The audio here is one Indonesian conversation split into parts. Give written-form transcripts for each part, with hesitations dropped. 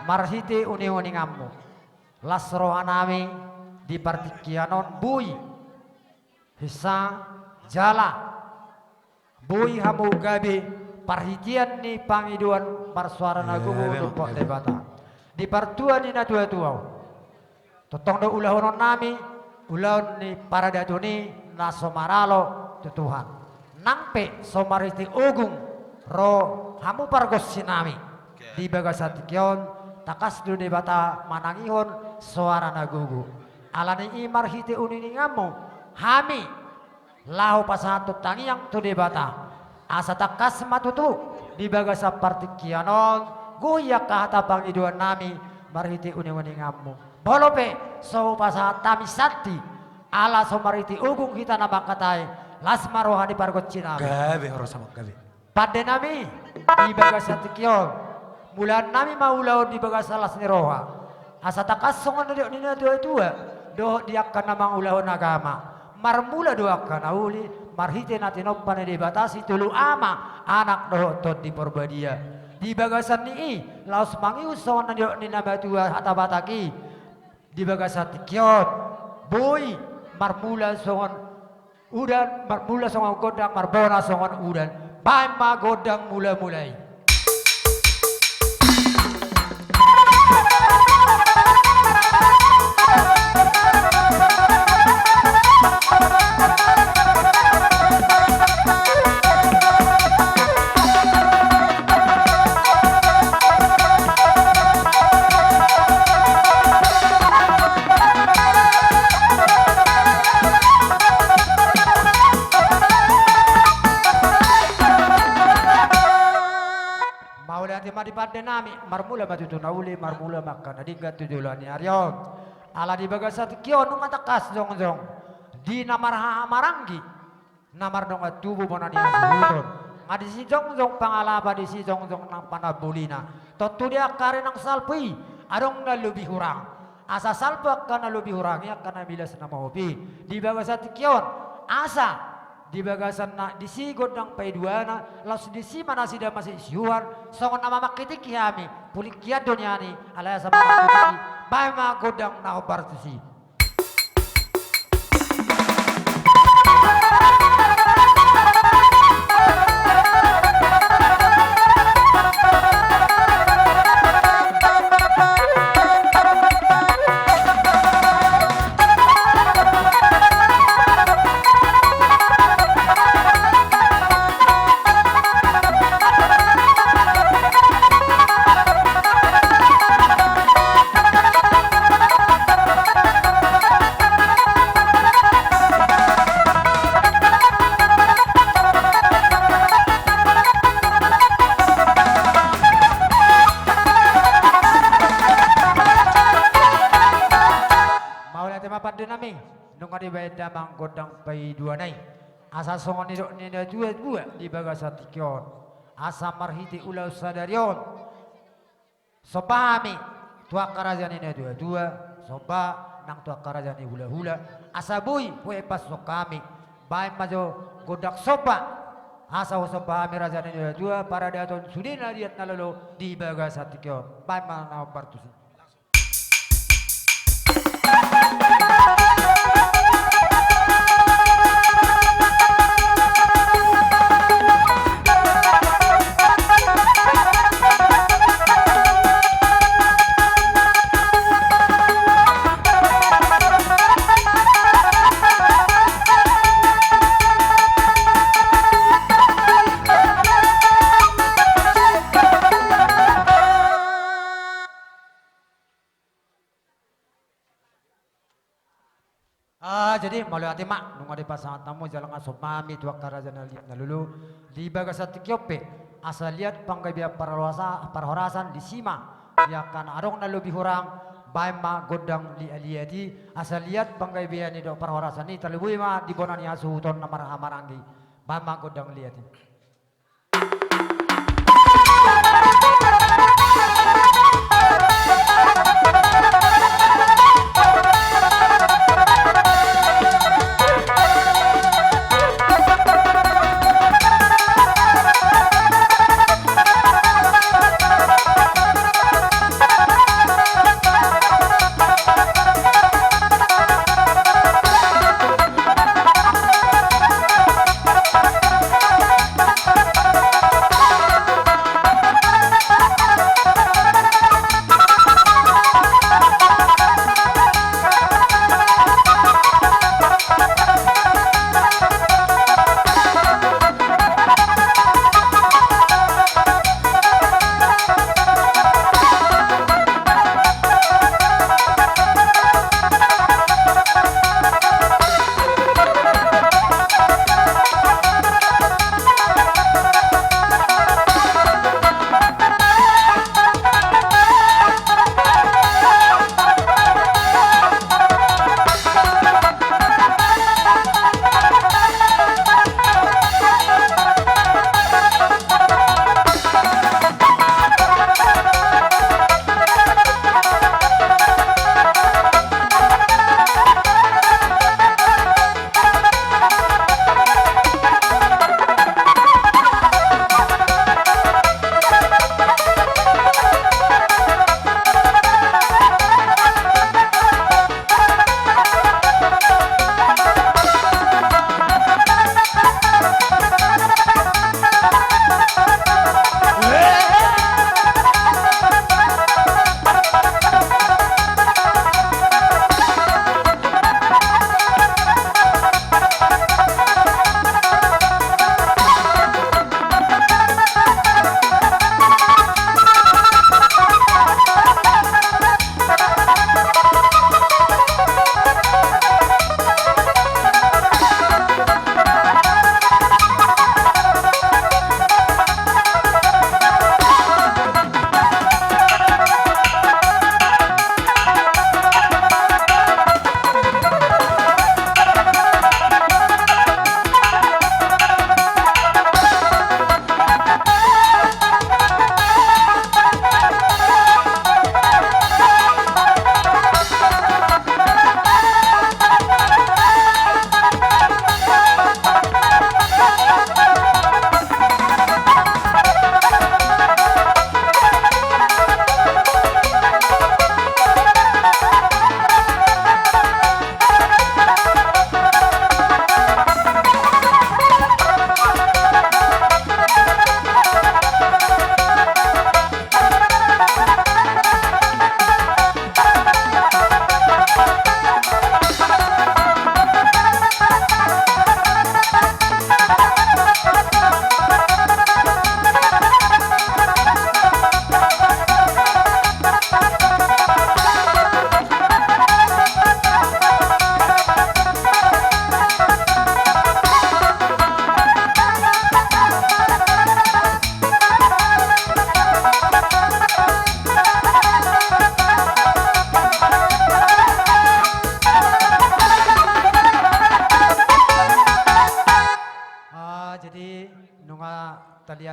marhiti uni ngammu lasrohanami di partikianon bui hisa jala bui hamu gabi parhitian ni pangiduan parsuara nagumu tumpok debata di partua ni na tua totong do ulahon nami ulahon ni para datuni na somaralo tutuhan nangpe somariti ugung ro hamu pargos sinami di bagasatikion takas du debata manangihon suara nagugu alani imar hiti unini ngamu hami lahu pasatu tangiang tu debata asa takas matutu di bagasa partikianon guya kahata pangiduan nami marhiti unini ngamu bolope so pasata misati ala somariti ugung kita nabakatai lasma rohani pargot cina gabe horosamak gabe pada nami di bagasatikion mulan nami maulaon di bagasa las ni roha asa takasongan na nina dua doh dia kana mangulahon agama marmula doa kana uli marhite natin oppan di batasi tulu ama anak doh tot di porbadia di bagasan ni laos mangius songan na nina batua hata bataki di bagasat kiot boy marmula songan udan marmula songan godang marbona songan udan bae ma godang mulai pada nami marmula matutu nauli marmula makan adiga tujulani aryon ala di bagasat kion ngatakas jong di namar marangi namar dong tubuh bonani asudon ngadi si jong pangalapa di si jong nang panabulina totu dia kare nang salpi adong na lebih hurang asa salpa kana lebih hurang ya kana bilas nama hobi di bagasat kion asa di bagasan na di si godang paiduana laus di si mana sida masih siuan songon nama makiti kihami pulik kia donyani alaya sama makiti bae ma godang na obar tu si damang godang pai dua nai asa songon nina dua di bagasat kion asa marhiti ulau sadarion sopami tua karajani nina dua sopa nang tua karajani hula asa bui kue pas sokami bae majo godak sopa asa sopami rajani nina dua para daton sudina diat nalolo di bagasat kion bae mana partusi jadi malu hati mak nunga di pasangan tamu jalan asopami tua karajana liat nalulu di bagasat kiope asal lihat panggabia parhorasan di sima dia kan arong na lebih orang baima godang li aliati asal lihat panggabia ni do parhorasan ni terlebih ma di bonani asu ton namar hamarangi baima godang liati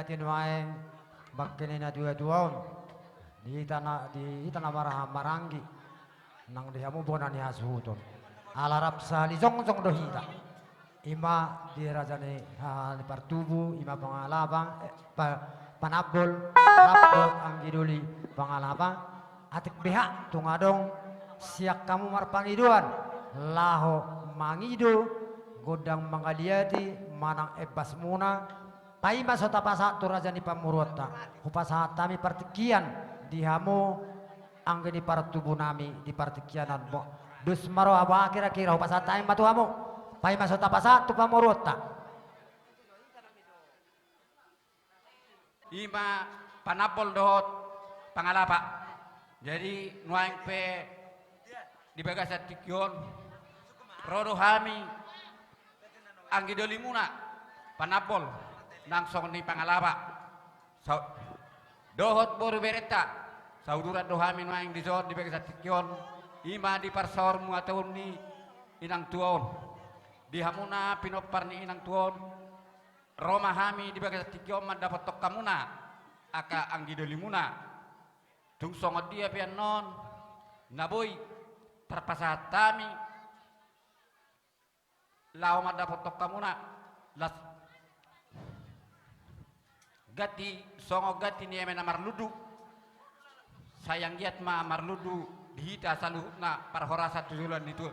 liatin wae bakkene na dua-duaon di tanah maranggi nang dihamu bonan ni hasuton alarap sali zong dohita ima di rajane ni partubu ima pangalabang panabol rabot ang giduli pangalabang atik beha tungadong siak kamu marpangiduan laho mangido godang mangaliati manang ebas muna pai masota pasa tu raja ni pamurota upasa tami partikian dihamu angge di partubu nami di partikianan mo dus maro aba kira-kira upasa tami matuhamu pai masota pasa tu pamurota ima panapol dohot pangalapa jadi nuang pe di bagasat tikyon rodo hami anggi dolimuna panapol nangsong ni pangalapa dohot boru bereta saudurat dohami nuang di zon di bagasat tikyon ima di parsor muatun ni inang tuon di hamuna pinopar ni inang tuon Roma hami di bagas tikyo mendapat tok kamuna aka anggi dolimuna tung songot dia pian non naboy terpasatami lau mendapat tok kamuna las gati songo gati ni emena marludu sayang giat ma marludu dihita saluhna parhorasa tujulan itu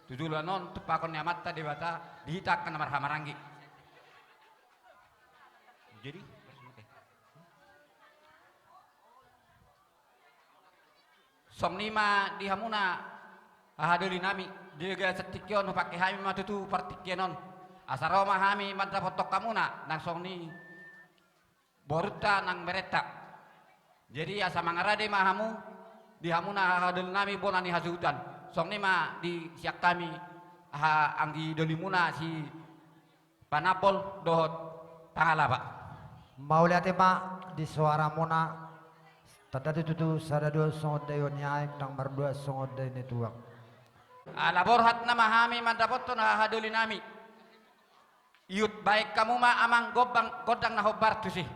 tujulan non tupakon nyamata dewata dihita kana marhamarangi jadi somnima di hamuna ahaduli nami diga setikyon pakai hami matutu partikyenon asaroma hami madra potok kamuna nang somni boruta nang mereta jadi asa mangarade mahamu di hamuna ahaduli nami bonani hazudan somnima di siak kami anggi dolimuna si panapol dohot pangalapa mau lihat di suara mona tadi tutu sadado songod dayon nyaik nang berdua songod dayonituak labor hat nama hami mandapoton haduli nami yut baik kamu ma amang godang nahobar tu sih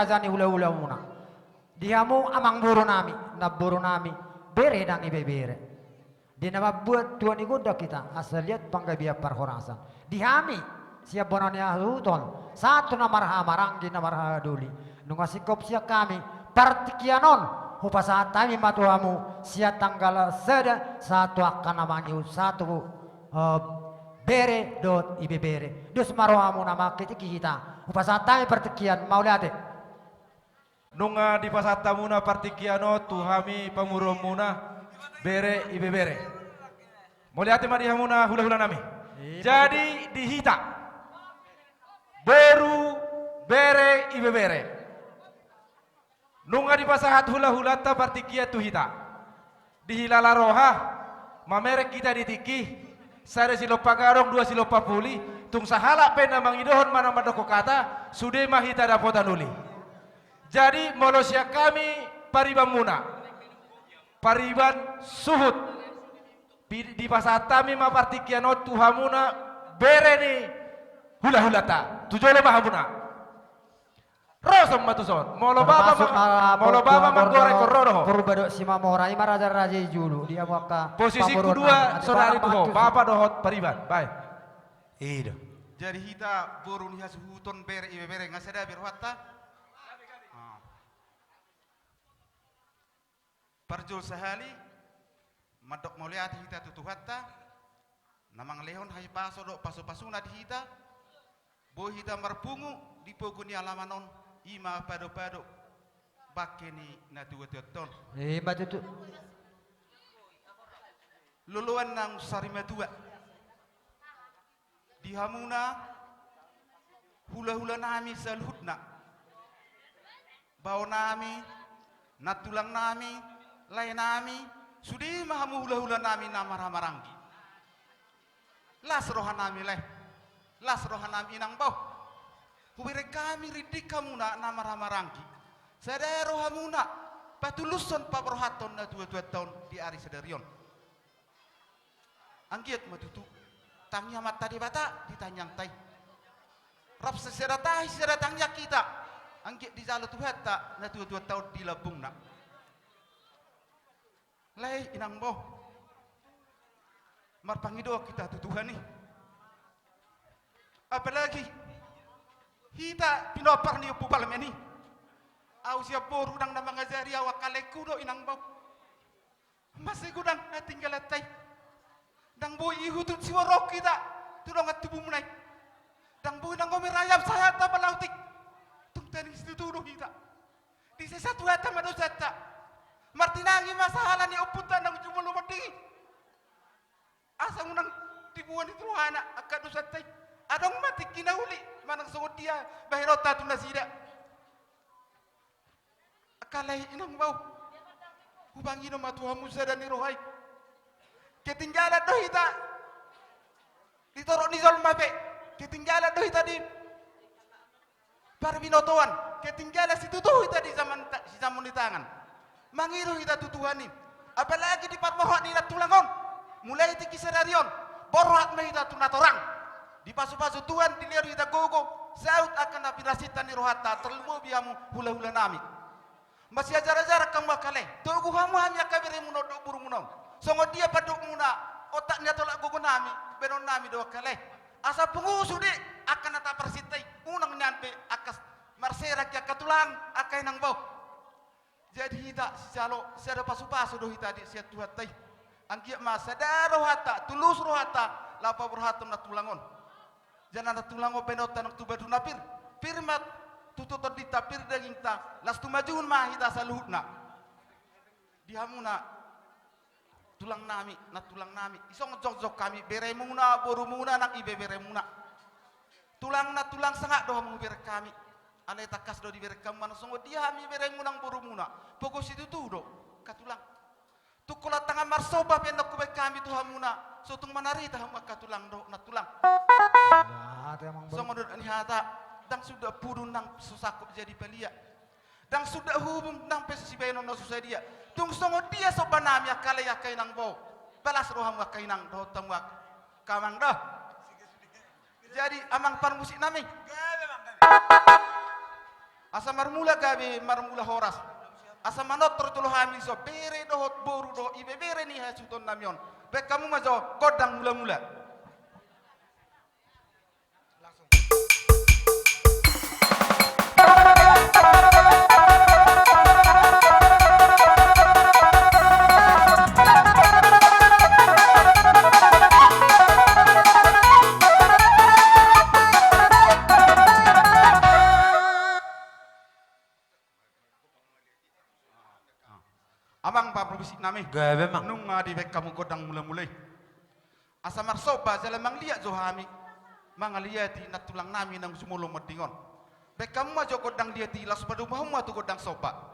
rajani hula-hula muna. Dihamu amang buru nami, na buru nami, bere dang ibe bere. Di nama buat tuan iguda kita, asal lihat panggabia parhorasan. Dihami, siap bonanya huton, satu nama maranggi nama duli. Nunga sikop siap kami, partikianon, hupasa tami matuamu, siap tanggal seda, satu akan namanya satu bere dot ibe bere. Dus maroamu nama kita, hupasa tami partikian mau lihat. Nunga di pasatamuna partikiano tuhami pamurumuna bere ibe bere. Moliate madihamuna hula-hula nami. Jadi dihita. Beru bere ibe bere. Nunga di pasahat hula-hula ta partikia tuhita. Dihilala roha mamerek kita ditiki. Sare silo pagarong 2 silo papuli. Tung sahala pena mangidohon mana madoko kata sude mahita dapotan uli. Jadi molosya kami pariban muna, pariban suhut di pasatami ma partikiano tuhamuna bereni hula-hulata tujole mahamuna rosom matuson molo baba manggore kororo perbadok sima morai maraja-raja julu dia waka posisi kedua saudari tuho bapa dohot pariban baik Iya. Jadi kita burung has huton bere ibe bere ngasada birwata. Parjul sehali madok moliat hita tutuhatta namang lehon hai paso dok paso-pasuna di hita bo hita marpungu di poguni alamanon ima pado-pado bakeni na tuwa-tuwa batu tu luluan nang sarimatua di hamuna hula-hula nami salhutna bau nami natulang nami lain nami sudi mahamu hula-hula nami namar-maranggi las rohan nami leh las rohan nami inang bau hubire kami ridik kamuna namar-maranggi sadaya rohamuna patuluson pabrohaton na 2 tahun di ari sedarion anggiat matutu tangnya mata di bata ditanyang tai rap sesedatai sedatangnya kita anggiat di jalo tuhata na 2 tahun di labungna lay inang boh marpangido kita tutuhan nih apalagi kita pinopar ni upupal meni au siap boru dang nama ngajari awak kalekudo inang boh masih gudang tinggal tai dang boy ihutut siwarok kita tudong at tubuh munay dang boy dang gomerayap saya ta balautik tung tenis tutudo kita di sesatu hata madosata martinangi masalah ni uputan nang cuma lumadi asang nang tibuan itu anak akadu satai adong mati kinauli manang sungut dia bahirota tu nasida akalai inang bau hubangi no matuha musa dan rohai ketinggalan doh ita ditorok ni zol mape ketinggalan doh ita di parbinotoan ketinggalan situ tuh ita di zaman di tangan mangiru kita tutuhanin apalagi di patmohon ina tulangon mulai tiki serarion borhat mahita tunatorang di pasu-pasu tuan dilihat kita gogo saut akan napirasitan ni rohata terlalu biamu hula-hula nami masih ajar-ajar kang makale tugu hamu hanya kabire muno do buru muno songo dia paduk muna otaknya tolak gogo nami benon nami do kale asa pengusu de akan nata persitai unang nyampe akas marsera kya katulang akai nang bau jadi hita salo sada pasu-pasu do hita di siat tuhatai angkia masa daro hata tulus rohata lapa berhatum na tulangon jangan na tulango benotan nak tubadu napir pirmat tututor di tapir daging ta las tumajun ma hita saluhna dihamuna tulang nami isong jok-jok kami beremuna borumuna nak ibe beremuna tulang sangat doh mengubir kami alai takas do di berekam mana songo dia mi berengunang borumuna pokok situ tu do katulang tukola tangan marsoba pendok kube kami tu hamuna sotung manari ta hama katulang do na tulang songo do ni hata dang sudah purun nang susakuk jadi pelia dang sudah hubung nang pesi beno no susah dia tung songo dia soba nami akale yakai nang bau balas roham yakai nang do tamwak kamang dah jadi amang par musik nami Asa marmula gabe marmula horas. Asa manot tertulo hami so bere dohot boru do ibe bere ni hasuton namion. Bek kamu majo kodang mula-mula. Amang pa probisik nami. Gabe mang. Nung di bek kamu kodang mula-mulai. Asa marsoba jala mang liat jo hami. Mang liat di natulang nami nang sumulong medingon. Bek kamu majo kodang dia ti las padu mahuma tu kodang soba.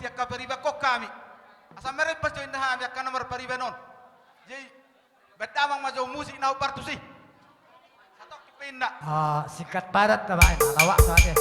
tiak kaperiba kok kami. Asa mere pas join dah ambil kan nomor pariba non. Jadi betamang majo musik na partusi. Satu kipinda. Singkat padat na ba? Lawak soalnya.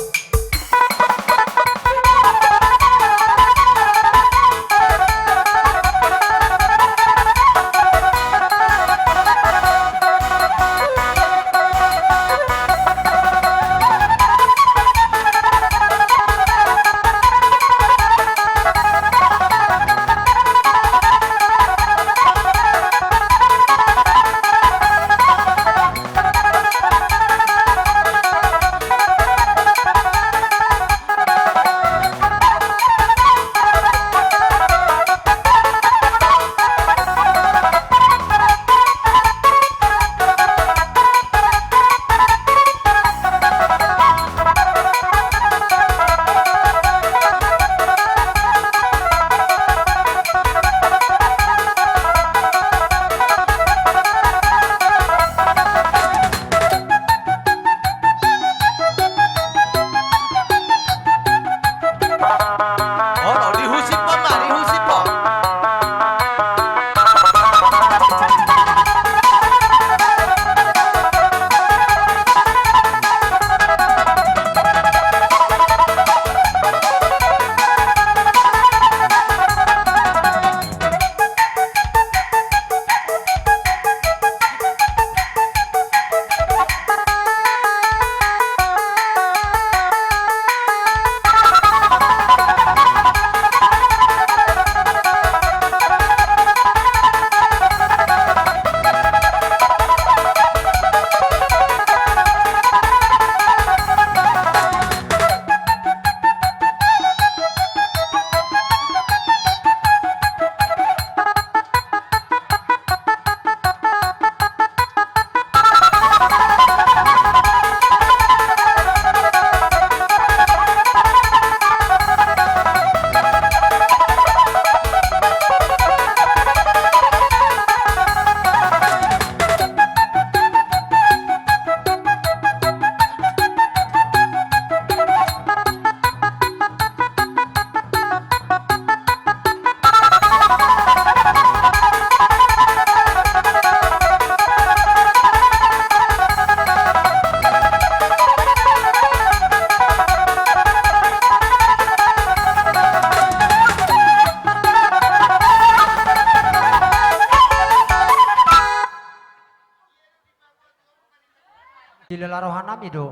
Dilala rohanami do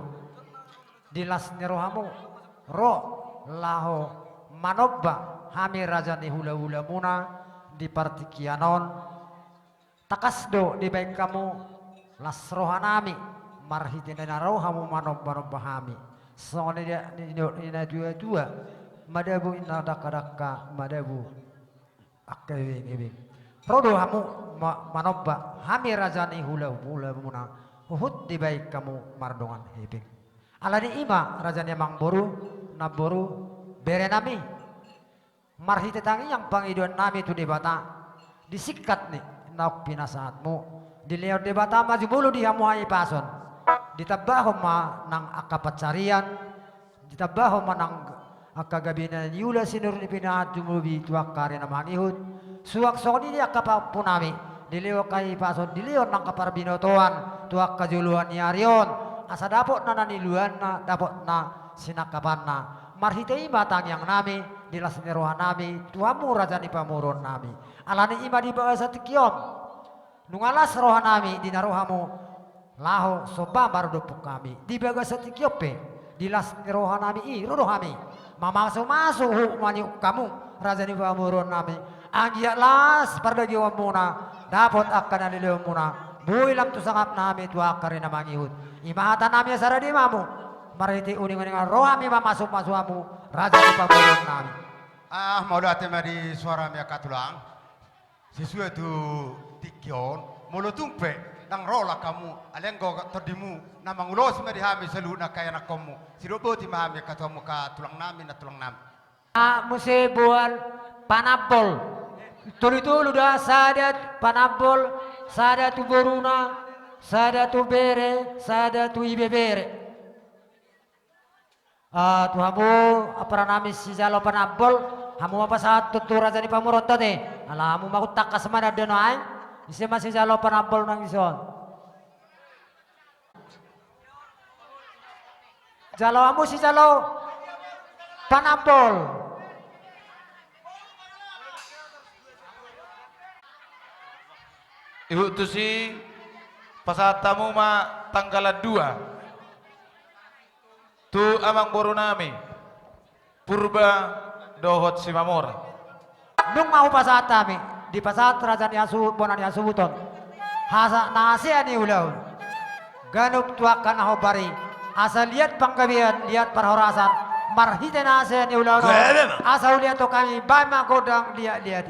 dilas ni rohamu ro laho manobba hami raja ni hula hula muna di partikianon takas do di baik kamu las rohanami marhitin na rohamu manobba nobba hami soalnya dia ina dua madabu ina daka madabu akkewe ngebe rodo hamu manobba hami raja ni hula hula muna Uhud di baik kamu mardongan hebing. Alani ima rajanya mang boru na boru bere nami. Marhi tetangi yang pangiduan nami tu di bata disikat nih nauk pinasaatmu. Dilihat di bata maju bulu di hamuhai pason. Ditabahom ma nang akapacarian. Ditabahom ma nang akagabinan yula sinur ni pinahat jumubi tuak kare na mangihud. Suak soni dia kapapunami. Dilihat kai pason dilihat nang kaparbinotoan. Tuak kajuluan yarion asa dapot na naniluan na dapot na sinakapan na marhitei batang yang nami dilas nirohan nami tuamu raja ni pamuron nami alani ima di bawah satikion nungalas rohan nami dinarohamu laho soba baru dopuk kami di bawah satikiope dilas nirohan nami rohami mama masuk hu maniuk kamu raja ni pamuron nami anggiat las pardagi wamuna dapot akan nanilew muna Builam tu sangap nami tua karena mangihut. Imahatan nami asara di mamu. Mariti uning-uning rohami masuk masuamu. Raja di pamulun nami. Mau datang di suara mi katulang. Sesuai tu tikion. Mulu tumpe. Nang rola kamu. Alenggo terdimu. Namang ulos mi dihami seluna kaya nakomu. Sirobo ti mahami katuamu katulang nami na tulang nami. Musi buan panabol. Tulu-tulu dah sadat panabol. Sada tu boruna, sada tu bere, sada tu ibebere. Tuhamu apa nami si jalo panabol hamu mapasat tutura jadi pamuronto te. Ala hamu makutak kasmana dono ay. Isi masih jalo panampol nang ison. Jalo hamu si jalo panampol. Ibu tu si pasatamu ma tanggalan 2. Tu amang boru nami. Purba dohot si mamor. Nung mau pasat kami di pasat raja ni asu bonan ni asubuton. Hasa nasi ani ulaun. Ganup tuakan ahobari. Asal lihat pangkabian, lihat perhorasan. Marhite nasi ani ulaun. Asal lihat to kami bama godang lihat.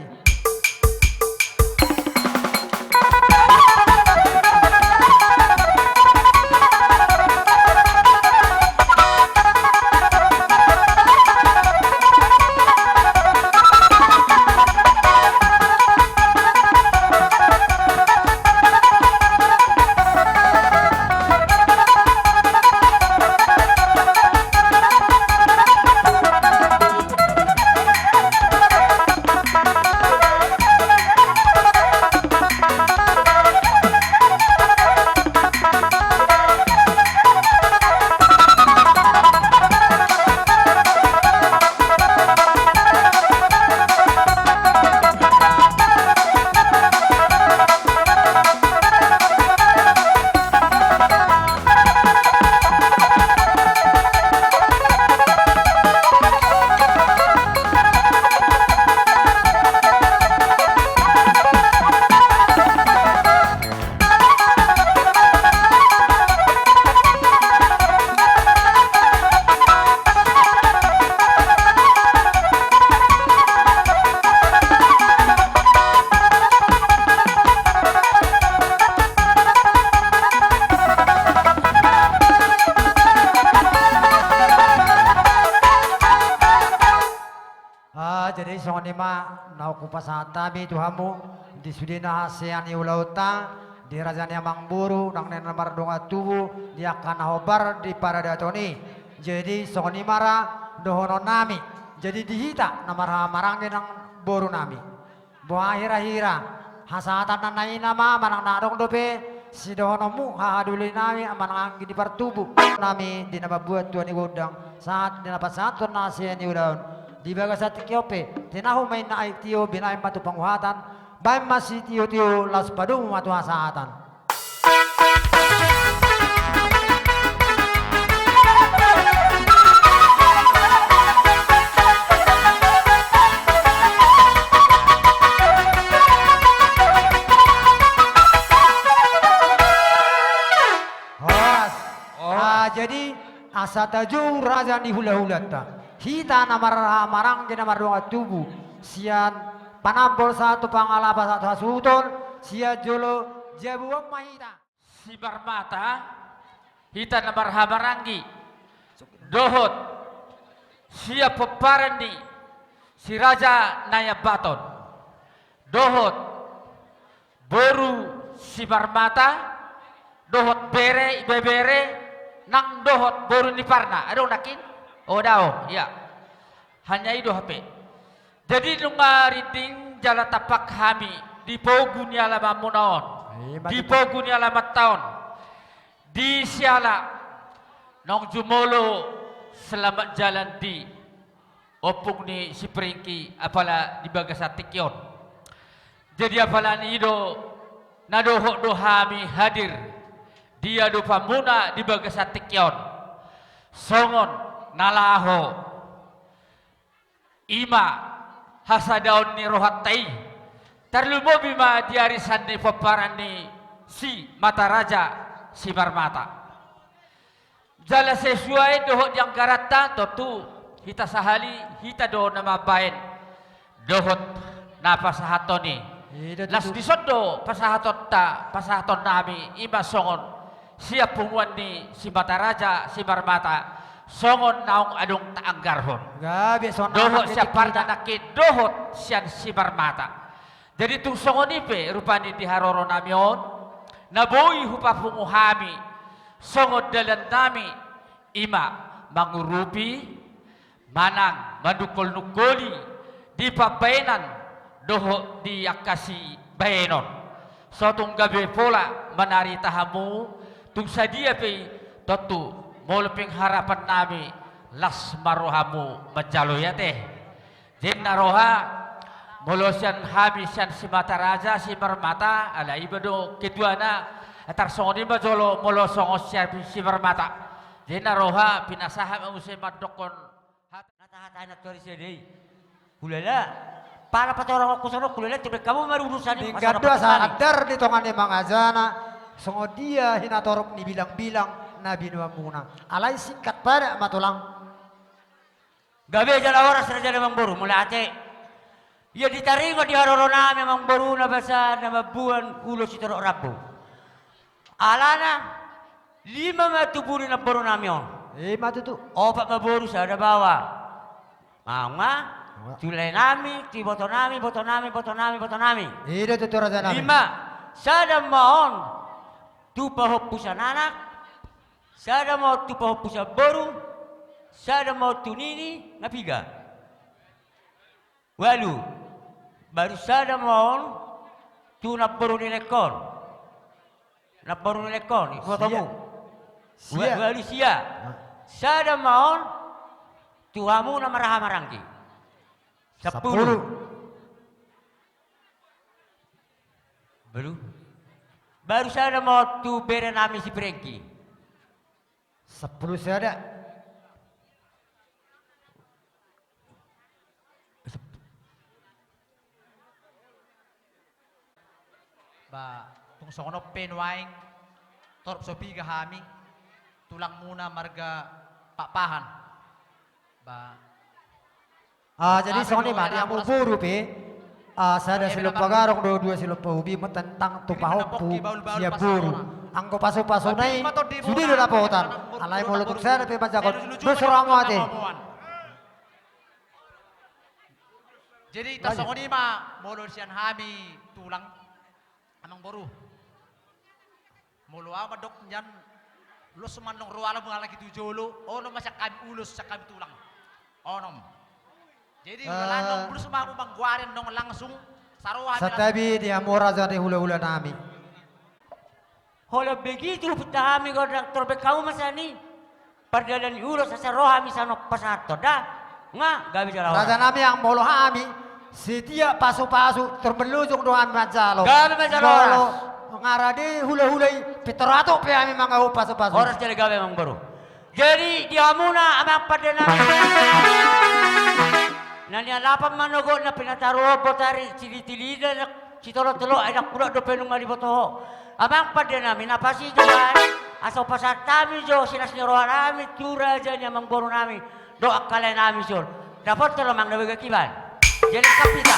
Jadi songon ma nau kupasata mi tuhamu di sudina hasean ulauta di rajanya mangburu nang nena mardonga tubu dia kana hobar di paradatoni. Jadi songon mara dohono nami. Jadi dihita namara marang nang boru nami. Bo akhir-akhira hasatan nanai nama manang narong dope si dohono mu hahaduli nami manang anggi di partubu nami di nama buat tuan godang saat di napa satu nasian ulaun. Di bagas at kiope, tinahu may na ay tiyo binay matu panguhatan, bay masi tiyo las padung matu hasatan. Jadi asa tajung raja di hula-hulata. Hita namar marang di namar doa tubuh. Sian panampol satu pangalapa satu hasuton. Sia jolo jabuam mahita. Si Barmata hita namar hamarangi. Dohot sia peparandi si Raja Nayabaton. Dohot boru si Barmata. Dohot bere bebere nang dohot boru ni parna. Ada nakin? Oh dao, ya. Hanya itu HP. Jadi nunga riting jala tapak kami di pogun ya lama munaon, di pogun ya lama tahun, di siala nong jumolo selamat jalan di opung ni si peringki apala di bagasatikyon. Jadi apala ni ido nadohok dohami hadir dia do pamuna di bagasatikyon. Songon nalaho ima hasadaon ni rohatai terlumo bima diarisan ni paparan ni si mata raja si Barmata jala sesuai dohot yang garata totu hita sahali hita do nama bain dohot na pasahatoni las disondo pasahaton ta pasahaton nami ima songon siap punguan ni si mata raja si Barmata songon naong adong taanggarhon. Gabi son Dohot siya parna nakit dohot siyan si Barmata. Jadi tung songon ipe rupani di haroro namion naboy hupapunguhami songon dalan nami ima mangurupi manang madukol nukoli di papainan doho di akasi bayenon. Sotong gabi pola menari tahamu tung sadia pe totu molping harapan nami las marohamu menjaloya teh. Jenna roha molosian habisian si mata raja si Marmata ala ibado keduana atar songoni majolo molosong si Marmata. Jenna roha pinasaha usai madokon hata anak tori sedei. Kulala para patorang aku sono kulala tiba kamu mari urusan ini Tingkat dua sadar di tongan emang ajana. Songo dia hinatorok ni bilang-bilang Nabi Nuamuna. Alai singkat pada matulang. Gabe jala oras raja memang boru mulai ate. Ya ditaringo di harorona memang boru na basa na mabuan ulo si terok rabu. Alana 5 matuburi na boru namion. Matu tu. 4 maboru sa ada bawa. Mama tulay nami, ti boto nami. Ida tu raja Nabi. 5 sada maon tupa hoppusa anak. Sada mau tupa hoppusa boru. Sada mau tunini napiga. Walu baru sada maon tu naporu ni lekon. Naporu ni lekon fotomu. Sia. Walu sia. Sada maon tuamu na marahamarangki. 10. Baru sada mau tu bere nami si Prengki. 10 sada. Ba tung sono penwaing torp sopi gahami tulang muna marga papahan ba Jadi soni mah dia mau buru pe. Sada silop pagarong dua silop pahubi tentang tupahoppu sia buru. Angko paso-paso nai sudi do lapotan. Alai mau letuk sada pe bajakot. Nusramo ate. jadi tasongoni ma molo sian hami tulang amang boru molo ama dok nyan lo semanong ruala mengalak itu jolo ono masak kami ulus sak kami tulang onom jadi ulanong bulu semua aku mangguarin dong langsung saroha Satabi dia mora jadi hula-hula nami. Hola begitu putahami kau dokter bekamu masani. Perdalan ulo sa roha misanok pasato dah. Nga gabi jalawan. Raja nami yang molo hami setiap pasu-pasu terbelujung doang majalo. Gabi majalo oras. Ngarade hula-hulai piterato pe ami mangau pasu-pasu. Oras jadi gabi memang baru. Jadi diamuna amang perdalan. Nani alapan manogo na pinataro botari cili-cilida na citolo-tolo ay nakpura do penung maliboto. Amang perdalan minapasi juga. Asal pasar kami jo sinas nyorohan kami cura aja nyamang baru nami doa kalian nami sur dapat kalau mang nabi kiban jadi kapita.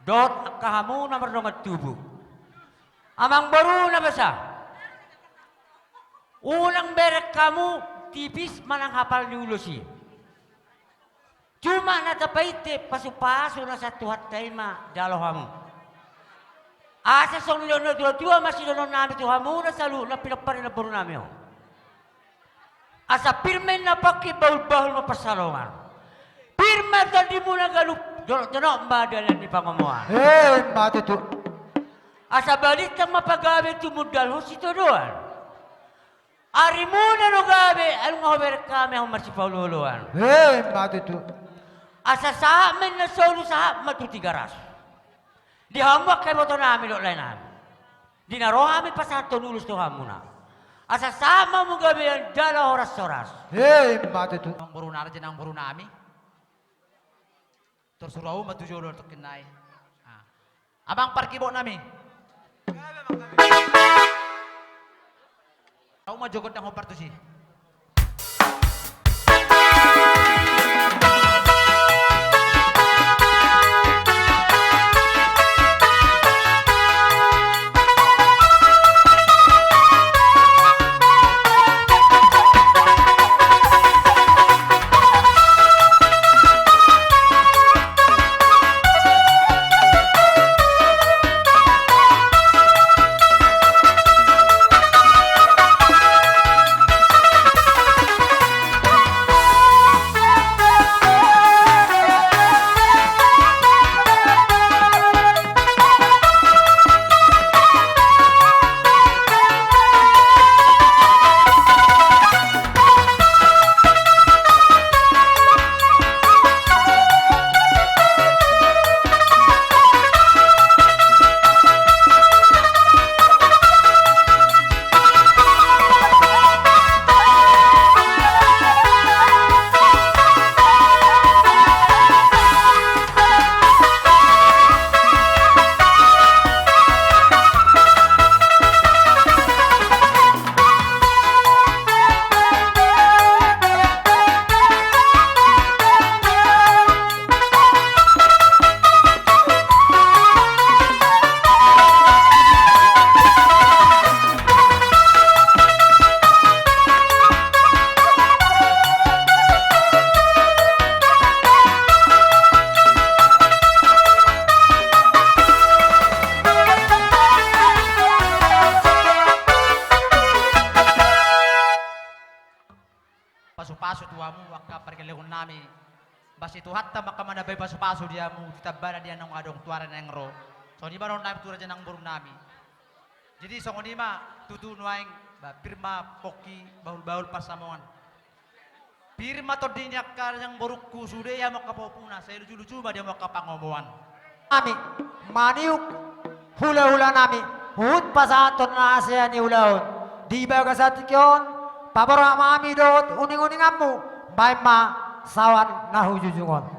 Dot kahamu na merdongat tubuh. Amang baru na basa. Unang berek kamu tipis manang hafal ni ulosi. Cuma natapaite pasu-pasu na sa tuhat taima dalo hamu. Asa song nilono tua masih dono nami tu hamu na salu na pinapari na baru nami ho. Asa pirmen na paki baul-baul mapasalongan. Pirma tadi muna galup dono mbadalan di pangomoan. Matutu. Asa balik ang mapagabi tumudal ho sito doon. Ari muna no gabi ang hober kami ang marsipaluluan. Matutu. Asa sa amin na solo sa matutigaras. Di hambak kay boto namin lo lain namin. Di naro kami pa sa tunulus to hamuna. Asa sama mo gabi ang dala oras-oras. Matutu. Ang buru na dyan ang buru nami. Tersuruh matujolo to kinay. Abang parkibo nami. Kau majogot ng hopar to si. Paso-paso tuamu wakka perkelehon nami. Basi tu hatta makamanabay paso-paso dia mu titabana dia nang adong tuara nang ro. So di baron nami tura janang burum nami. Jadi songo nima tutu nuaing ba pirma poki baul-baul pasamongan. Pirma to dinyak kar yang borukku sude ya makapopuna saya lucu-lucu ba dia makapangomoan. Nami maniuk hula-hula nami. Hut pasaton na asya ni hulaun. Di ba kasatikyon? Pabora mami dot uning-uning amu bay ma sawan na hujujungon.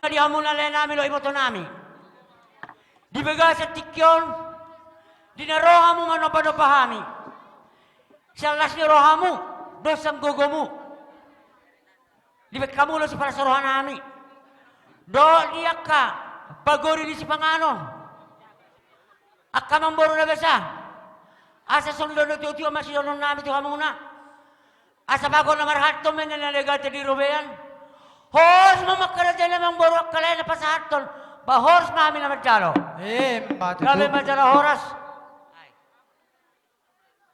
Di hamuna le nami lo iboto nami. Di baga sa tikyon, di naroha mo manopahami. Sa las ni roha mo, dosang gogo mo. Di baga kamulo si para sa roha nami. Do diyak ka, pagori di si pangano. Akka mamboro na besa. Asa sundo no tiyo masih donon nami tiyo hamuna. Asa bago na marhato men na nalegate di rubeyan. Hors mamakara dyan namang borok kalay na pasahaton. Bahors mami na madyalo. Matutu. Grabe madyalo horas.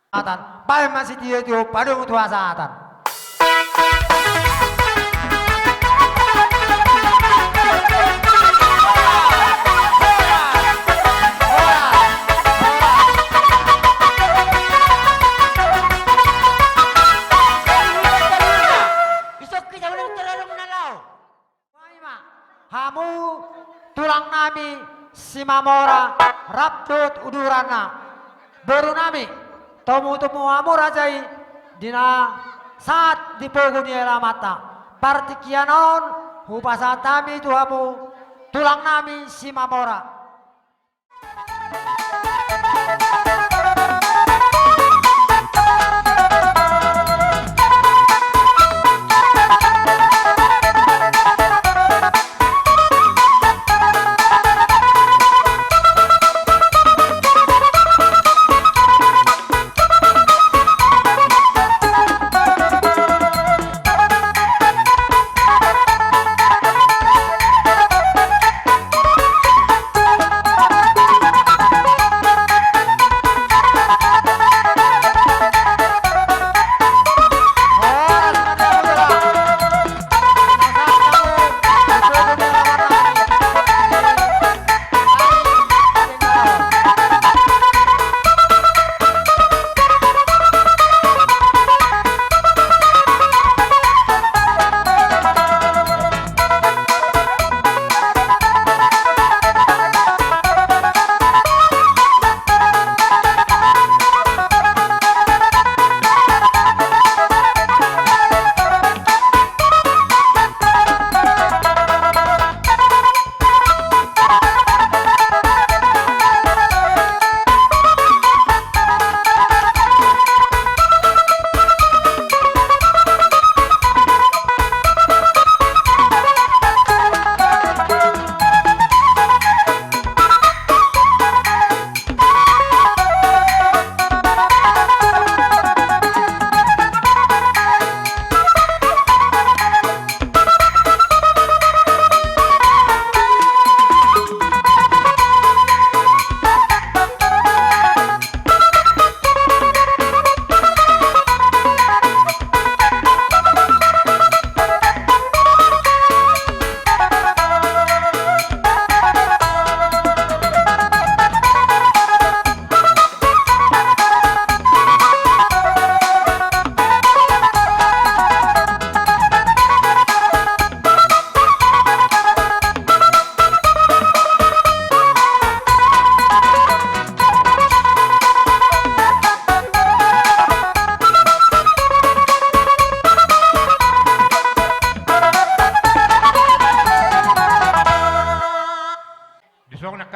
Atan, bae masih dia tu padung tua saatan. Hamu tulang nami simamora raptut udurana baru nami tomu hamu rajai dina saat dipogun yela mata partikianon hupasatami tu hamu tulang nami simamora.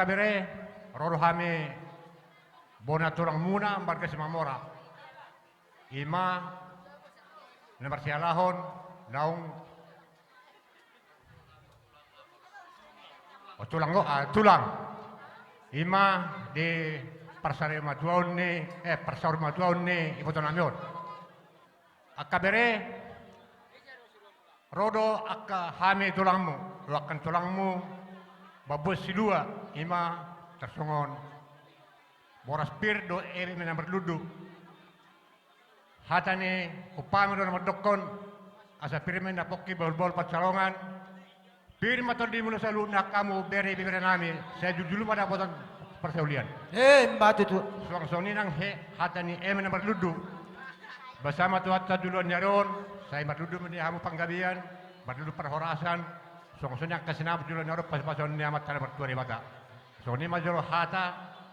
kabere roro hame bona tulang muna ambar ke Simamora. Ima nomor sialahon naung tulang. Ima di parsare matuaun ni parsar matuaun ni iboton namion. Akabere rodo akka hame tulangmu, luakan tulangmu babus silua ima tersongon boras pir do eri mena berludu hatane upami do medokon asa pirmen na pokki bol pacalongan pir maton di mulo saluna kamu bere bibere nami saya dulu pada botan persaulian mbatu tu suang soni nang he hatani mena berludu bersama tuata duluan nyaron saya berludu meni hamu panggabian berludu perhorasan soalnya kesenam dulu nyarup pas-pason ni amat tanah bertua di mata. Soalnya majoro hata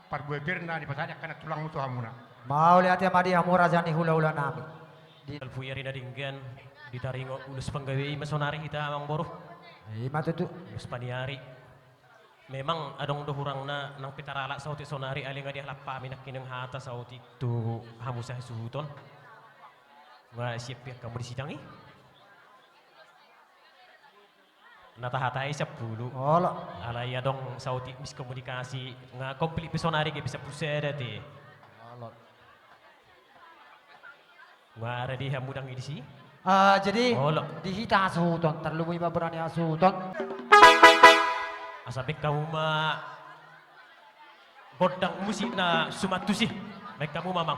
par gue birna di pasanya kena tulang mutu hamuna. Mau lihat ya madi amura jani hula-hula nami. Di alfuyari na dinggan ditaringo ulus panggawi masonari kita amang boruh. Matutu. Spaniari. Memang adong dohurang na nang pitarala sa uti sonari aling nga dihalap paminak kinang hata sa uti to hamu sa suhuton. Nga siap ya kamu disidang eh. Natahatay sa pulo. Olo. Alay adong sa uti miskomunikasi nga komplit pisonari kay bisa puseda ti. Olo. Nga ready hamudang idisi. Jadi Olo. dihita asuhuton, terlalu iba berani asuhuton. Asabik kamu ma bodang musik na sumatusi. Baik kamu mamang.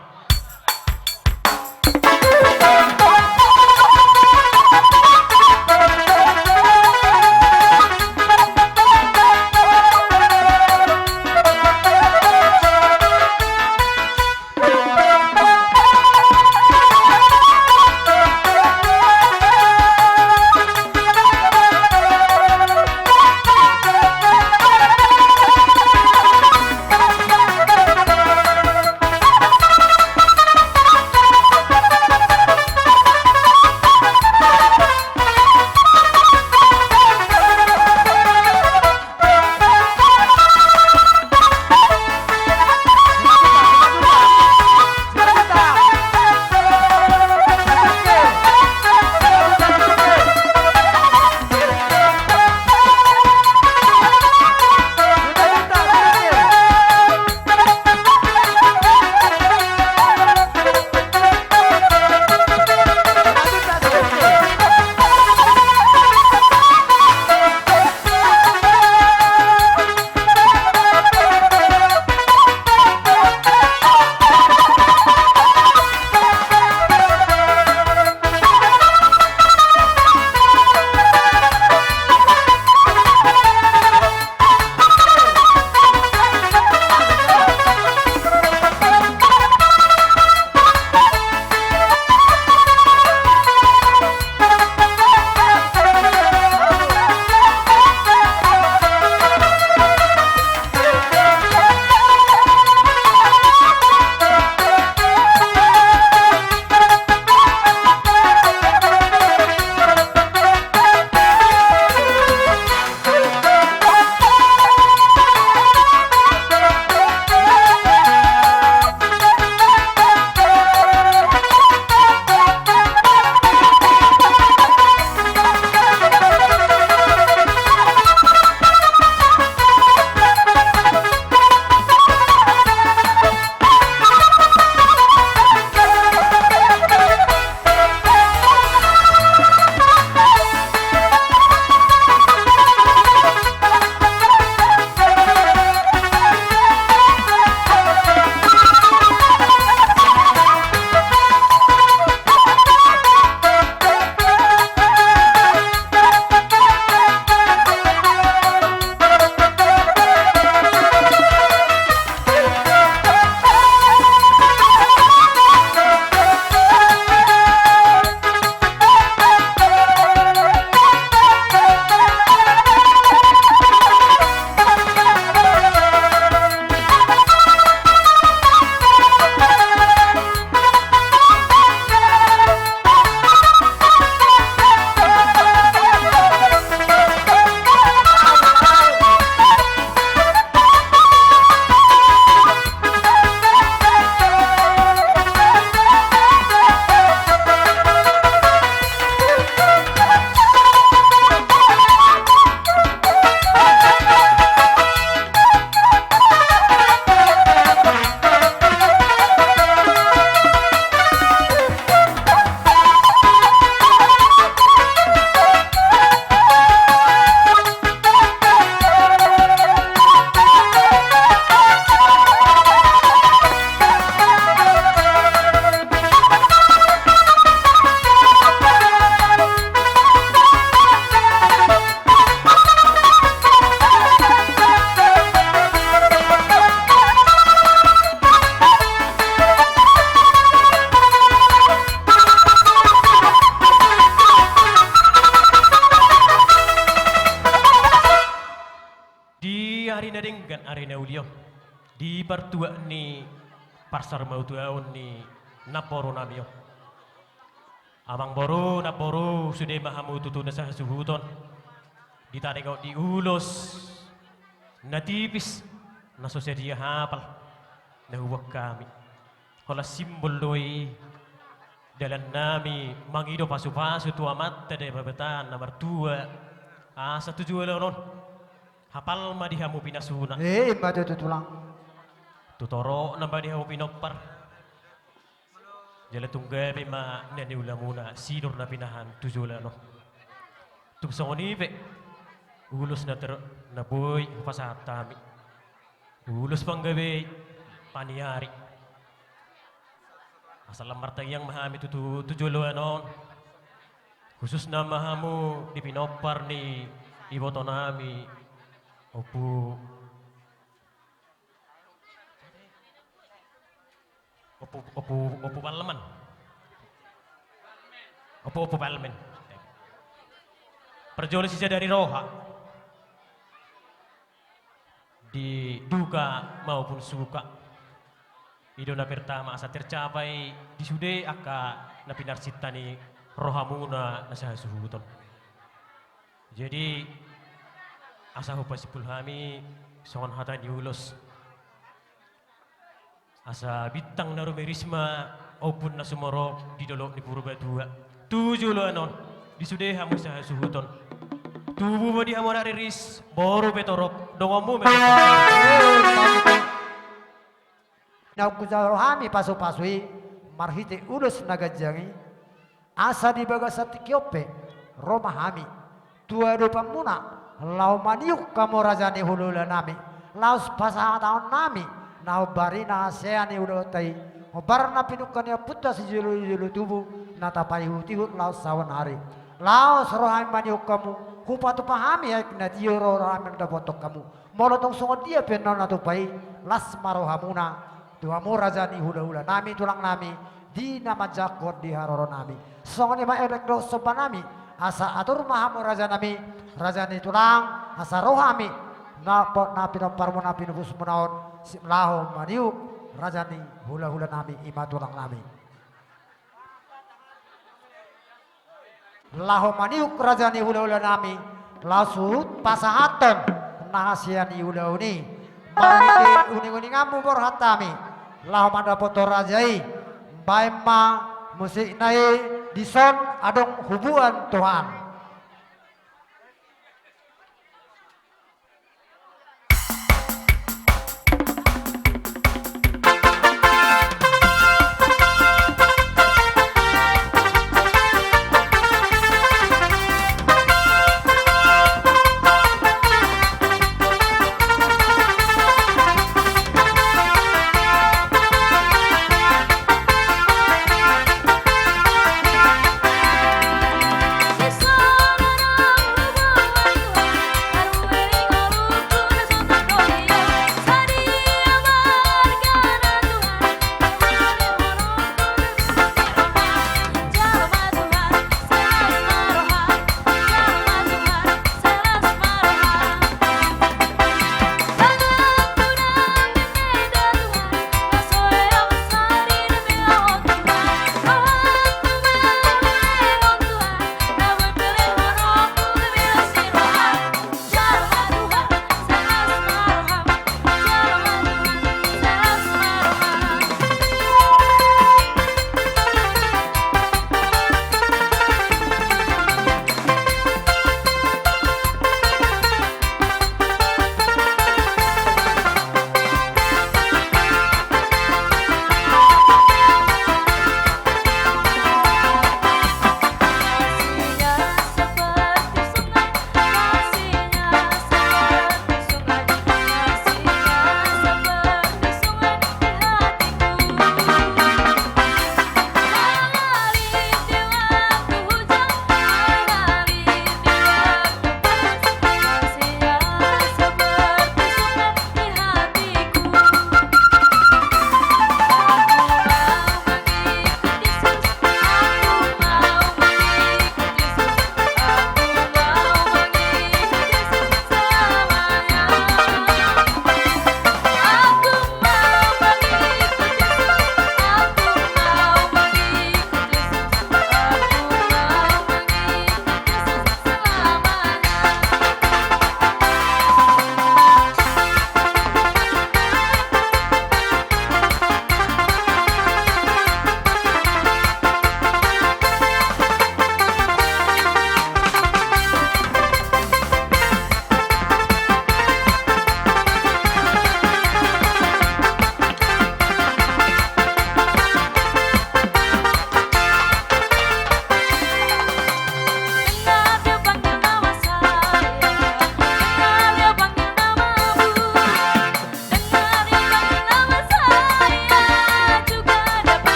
Di partua ni parsar mau tuaon ni naporo namio. Amang boru naporo sudah mahamu tutu nasa suhuton. ditarengok diulos, natipis, nasosedia hapal, nahuwag kami. Hola simbol doi dalam nami mangido pasu-pasu tua mata de babatan nomor 2 asa tujuh lonon hafal ma dihamu pinasuna Madu tu tulang. tutoro namba dihamu pinopar jala tunggabi ma nani ulamuna sidur na pinahan tujuh lonon tuk songoni pe ulus na ter na boy pasatami ulus panggabe paniari asal marta yang mahami tujuh lonon khusus na mahamu di pinopar ni iboto nami opu parlemen opu parlemen perjuangan sisa dari roha di duka maupun suka idona pertama asa tercapai di sude aka na pinarsitani rohamuna nasa suhuton. Jadi asa hupasipul hami songon hata diulos. Asa bintang na rumerisma opun na sumorok di dolok di purba dua. Tujuh lo anon di sude hamu sa suhuton. Tubuh mo di hamu riris boru betorok dongomu Nau kuzarohami pasu-pasui marhite ulus nagajangi asa di bagasati kiope Roma hami tua dopa muna lau maniuk kamu rajani hulula nami laus pasangan tahun nami nau barina aseani udotai obarna pinukannya putra si julu tubuh nata payuti laus sawan hari laus rohami maniuk kamu kupatu pahami ya kena dio rohami dapotok kamu molotong songon dia penon atau pai las marohamuna tuamu rajani hula-hula nami tulang nami di nama jakot di haroro nami songon ima elek do sopan nami asa atur mahamu raja nami rajani tulang asa rohami napot napi parmo napi nubus munaon laho maniuk rajani hula-hula nami ima tulang nami laho maniuk rajani hula-hula nami lasut pasahaton nahasiani hula-uni mariti uning-uning ngamu borhatami lahu manda poto rajai baima musik nai dison adong hubungan Tuhan Sisa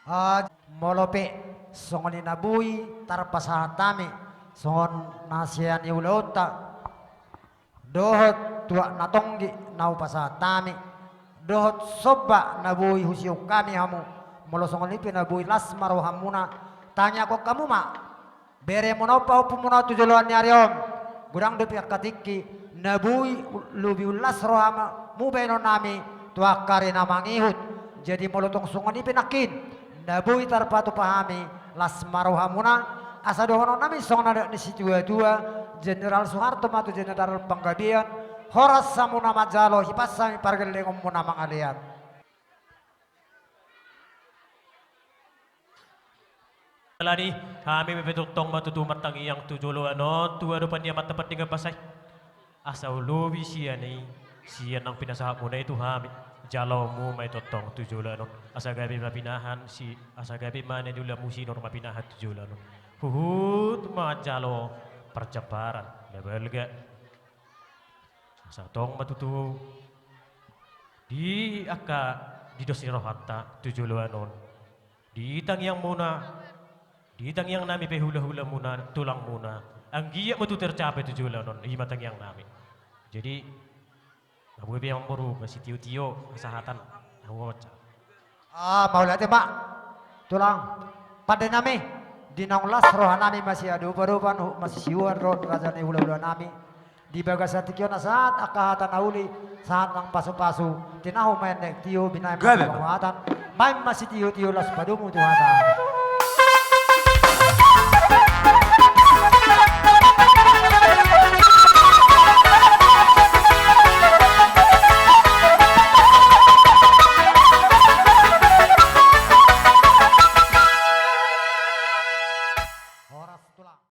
Molope songoni nabui tarpasahatami songon nasiani ulauta dohot tua natonggi nau pasahatami dohot soba nabui husiuk kami hamu molo songoni pinabui lasmaro hamuna tanya kok kamu mak bere monopa upumuna tujuluan nyariom gudang depi katiki nabui lubi ulas rohama mubeno nami tua karena mangihut jadi molo tong songoni pinakin nabui tarpatu pahami lasmaro hamuna asa dohono nami songna di situ dua Jenderal Soeharto matu Jenderal Panggabian horas samuna majalo hipasami pargelengom muna mangalian Lani kami mepetutong matutumat ang iyang tujulo ano tuwa do panya matapat dengan pasay asa ulubi siya ng pinasahap mo na ito hami jalaw mo may totong tujulo ano asa gabi mapinahan si asa gabi man nila musinor mapinahan tujulo ano huhut mga jalaw percaparan lebalga asa tong matutu di aka di dosi rohata tujulo ano di tangyang muna di tangyang nami pe hula-hula muna tulang muna ang giya mo tercapai tujulo non hima tangyang nami jadi Abu yang baru masih tio-tio kesehatan awat. Maulati mak tulang pada nami dinaulas rohanami masih adu baruban masih siwan roh rajane hula-hula nami di bagasatikion saat akahatan auli saat nang pasu-pasu tinahu menek tio binay mahatan main masih tio-tio las padumu tuhatan